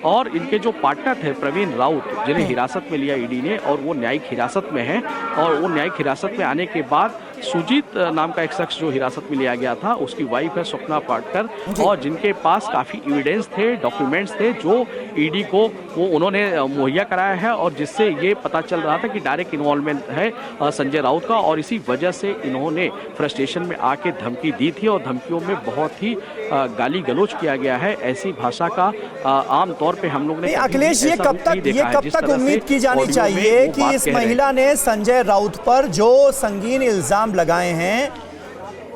और इनके जो पार्टनर थे प्रवीण राउत, जिन्हें हिरासत में लिया ईडी ने, और वो न्यायिक हिरासत में हैं, और वो न्यायिक हिरासत में आने के बाद सुजीत नाम का एक शख्स जो हिरासत में लिया गया था, उसकी वाइफ है स्वप्ना पाटकर, और जिनके पास काफ़ी एविडेंस थे, डॉक्यूमेंट्स थे, जो ईडी को वो उन्होंने मुहैया कराया है, और जिससे ये पता चल रहा था कि डायरेक्ट इन्वॉल्वमेंट है संजय राउत का, और इसी वजह से इन्होंने फ्रस्ट्रेशन में आके धमकी दी थी, और धमकियों में बहुत ही गाली गलौज किया गया है। ऐसी भाषा का आम तौर पे हम लोग ने अखिलेश, ये कब तक उम्मीद की जानी चाहिए कि इस महिला ने संजय राउत पर जो संगीन इल्जाम लगाए हैं,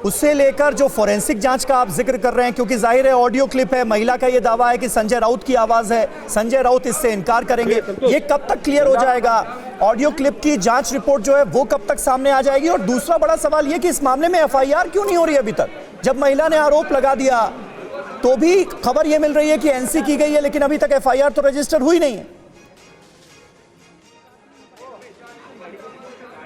उससे लेकर जो फोरेंसिक जांच का आप जिक्र कर रहे हैं, क्योंकि जाहिर है ऑडियो क्लिप है, महिला का ये दावा है कि संजय राउत की आवाज है, संजय राउत इससे इनकार करेंगे, ये कब तक क्लियर हो जाएगा? ऑडियो क्लिप की जांच रिपोर्ट जो है वो कब तक सामने आ जाएगी? और दूसरा बड़ा सवाल ये कि इस मामले में एफआईआर क्यों नहीं हो रही अभी तक? जब महिला ने आरोप लगा दिया तो भी खबर ये मिल रही है कि एनसी की गई है, लेकिन अभी तक एफआईआर तो रजिस्टर हुई नहीं है।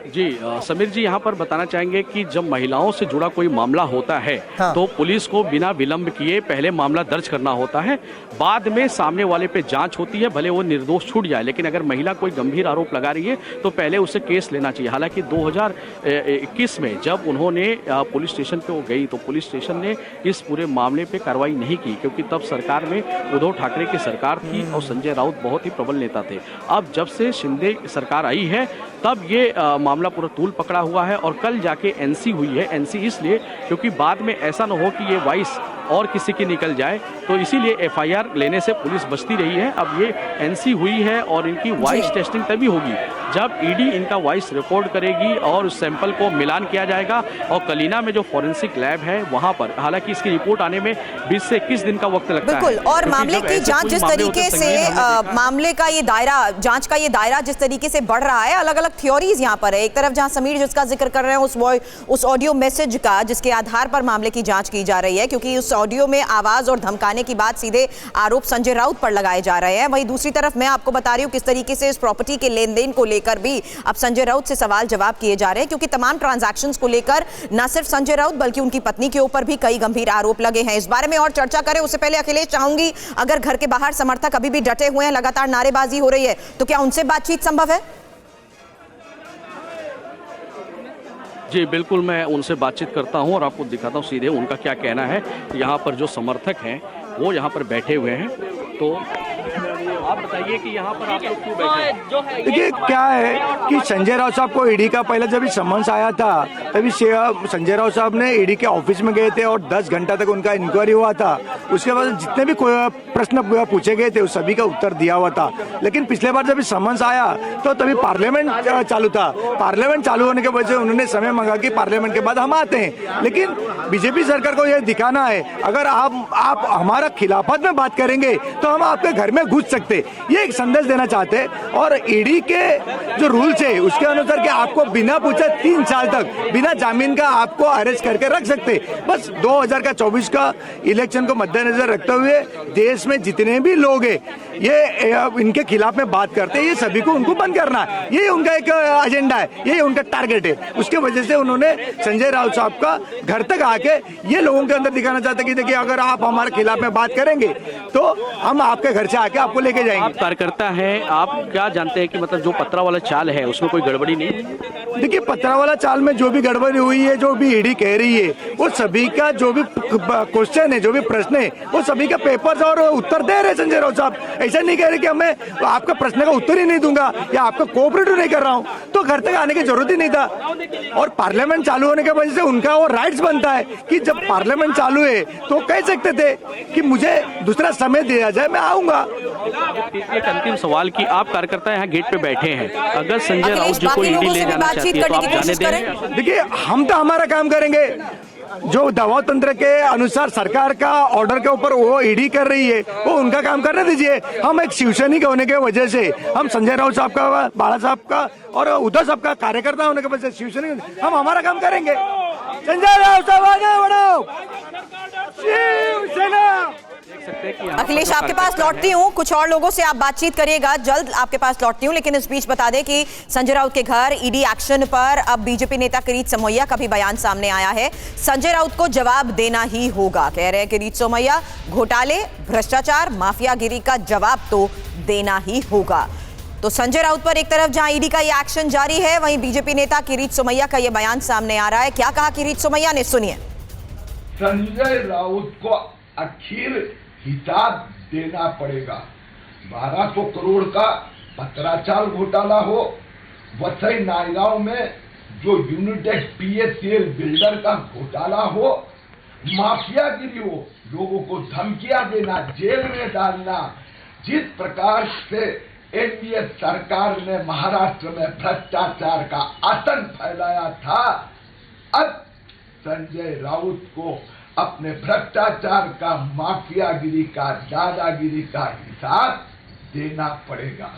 जी समीर जी, यहाँ पर बताना चाहेंगे कि जब महिलाओं से जुड़ा कोई मामला होता है, हाँ, तो पुलिस को बिना विलंब किए पहले मामला दर्ज करना होता है, बाद में सामने वाले पे जांच होती है, भले वो निर्दोष छूट जाए, लेकिन अगर महिला कोई गंभीर आरोप लगा रही है तो पहले उसे केस लेना चाहिए। हालांकि 2021 में जब उन्होंने पुलिस स्टेशन पे वो गई, तो पुलिस स्टेशन ने इस पूरे मामले पे कार्रवाई नहीं की, क्योंकि तब सरकार में उद्धव ठाकरे की सरकार थी और संजय राउत बहुत ही प्रबल नेता थे। अब जब से शिंदे सरकार आई है, तब ये मामला पूरा तूल पकड़ा हुआ है, और कल जाके एनसी हुई है। एनसी इसलिए क्योंकि बाद में ऐसा न हो कि ये वॉइस और किसी की निकल जाए, तो इसीलिए एफआईआर लेने से पुलिस बचती रही है। अब ये एनसी हुई है, और इनकी वॉइस टेस्टिंग तभी होगी जब ईडी इनका वॉइस रिकॉर्ड करेगी और उस सैंपल को मिलान किया जाएगा, और कलीना में जो फॉरेंसिक लैब है वहां पर, हालांकि इसकी रिपोर्ट आने में 20 से 21 दिन का वक्त लगता है। बिल्कुल, और मामले की जांच जिस तरीके से मामले का ये दायरा, जांच का ये दायरा जिस तरीके से बढ़ रहा है, अलग अलग थ्योरीज यहाँ पर है। एक तरफ जहां समीर जिसका जिक्र कर रहे हैं उस ऑडियो मैसेज का, जिसके आधार पर मामले की जांच की जा रही है, क्योंकि उस ऑडियो में आवाज और धमकाने की बात सीधे आरोप संजय राउत पर लगाए जा रहे हैं। वहीं दूसरी तरफ मैं आपको बता रही हूं किस तरीके से इस प्रॉपर्टी के लेन देन को लेकर भी अब संजय राउत से सवाल जवाब किए जा रहे हैं, क्योंकि तमाम ट्रांजैक्शंस को लेकर न सिर्फ संजय राउत बल्कि उनकी पत्नी के ऊपर भी कई गंभीर आरोप लगे हैं। इस बारे में और चर्चा करें उससे पहले अखिलेश चाहूंगी, अगर घर के बाहर समर्थक अभी भी डटे हुए हैं, लगातार नारेबाजी हो रही है, तो क्या उनसे बातचीत संभव है? जी बिल्कुल, मैं उनसे बातचीत करता हूं और आपको दिखाता हूं सीधे उनका क्या कहना है। यहाँ पर जो समर्थक हैं वो यहाँ पर बैठे हुए हैं, तो आप बताइए कि यहाँ पर आप लोग क्यों बैठे हैं? देखिए क्या है कि संजय राउत साहब को ईडी का पहले जब समन्स आया था, तभी संजय राउत साहब ने ईडी के ऑफिस में गए थे और 10 घंटा तक उनका इंक्वायरी हुआ था। उसके बाद जितने भी प्रश्न पूछे गए थे उस सभी का उत्तर दिया हुआ था। लेकिन पिछले बार जब समन्स आया तो तभी पार्लियामेंट चालू था। पार्लियामेंट चालू होने की वजह से उन्होंने समय मांगा कि पार्लियामेंट के बाद हम आते हैं। लेकिन बीजेपी सरकार को यह दिखाना है, अगर आप हमारा खिलाफत में बात करेंगे तो हम आपके घर में घुस सकते, ये एक संदेश देना चाहते हैं। और ईडी के जो रूल्स है उसके अनुसार कि आपको बिना पूछे 3 साल तक बिना जामीन का आपको अरेस्ट करके रख सकते। बस 2024 का इलेक्शन को मद्देनजर रखते हुए देश में जितने भी लोग हैं ये इनके खिलाफ में बात करते हैं, ये सभी को उनको बंद करना है, ये उनका एक एजेंडा है, ये उनका टारगेट है। उसके वजह से उन्होंने संजय राउत साहब का घर तक आके ये लोगों के अंदर दिखाना चाहते कि देखिए अगर आप हमारे खिलाफ में बात करेंगे तो हम आपके घर से आके आपको लेके जाएंगे। आप कार्यकर्ता हैं, आप क्या जानते हैं कि मतलब जो पत्रा वाला चाल है उसमें कोई गड़बड़ी नहीं? देखिए पत्रा वाला चाल में जो भी गड़बड़ी हुई है, जो भी ईडी कह रही है, वो सभी का जो भी क्वेश्चन है, जो भी प्रश्न है, वो सभी का पेपर्स और उत्तर दे रहे संजय राउत साहब। ऐसा नहीं कह रहे कि मैं आपका प्रश्न का उत्तर ही नहीं दूंगा या आपका कोऑपरेटिव नहीं कर रहा हूं, तो घर तक आने की जरूरत ही नहीं था। और पार्लियामेंट चालू होने की वजह से उनका वो राइट्स बनता है कि जब पार्लियामेंट चालू है तो कह सकते थे कि मुझे दूसरा समय दिया जाए, मैं आऊंगा। एक अंतिम सवाल कि आप कार्यकर्ता यहाँ गेट पे बैठे हैं, अगर संजय राउत जी को ईडी ले जाना चाहती है तो आप जाने देंगे? देखिए हम तो हमारा काम करेंगे, जो दबाव तंत्र के अनुसार सरकार का ऑर्डर के ऊपर वो ईडी कर रही है वो उनका काम करने दीजिए। हम एक शिवसैनिक होने की वजह से, हम संजय राउत साहब का, बाला साहब का और उद्धव साहब का कार्यकर्ता होने की वजह से शिवसैनिक, हम हमारा काम करेंगे। संजय राउत साहब आगे बढ़ो, शिवसेना। सकते हैं कि यहाँ पर अखिलेश जो आपके पास कार्यकर्ता लौटती हैं, हूँ, कुछ और लोगों से आप बातचीत करिएगा, जल्द आपके पास लौटती हूँ। लेकिन इस बीच बता दें कि संजय राउत के घर ईडी एक्शन पर अब बीजेपी नेता किरीट सोमैया का भी बयान सामने आया है। संजय राउत को जवाब देना ही होगा, कह रहे हैं किरीट सोमैया। घोटाले, भ्रष्टाचार, माफियागिरी का जवाब तो देना ही होगा। तो संजय राउत पर एक तरफ जहां ईडी का ये एक्शन जारी है, वहीं बीजेपी नेता किरीट सोमैया का ये बयान सामने आ रहा है। क्या कहा किरीट सोमैया ने, सुनिए। संजय राउत को आखिर हिसाब देना पड़ेगा। 1200 करोड़ का पत्राचार घोटाला हो, वसई नायगांव में जो यूनिटेक पीएससीएल बिल्डर का घोटाला हो, माफियागिरी हो, लोगों को धमकियां देना, जेल में डालना, जिस प्रकार से एनडीए सरकार ने महाराष्ट्र में भ्रष्टाचार का आतंक फैलाया था, अब संजय राउत को अपने भ्रष्टाचार का, माफियागिरी का, दादागिरी का हिसाब देना पड़ेगा।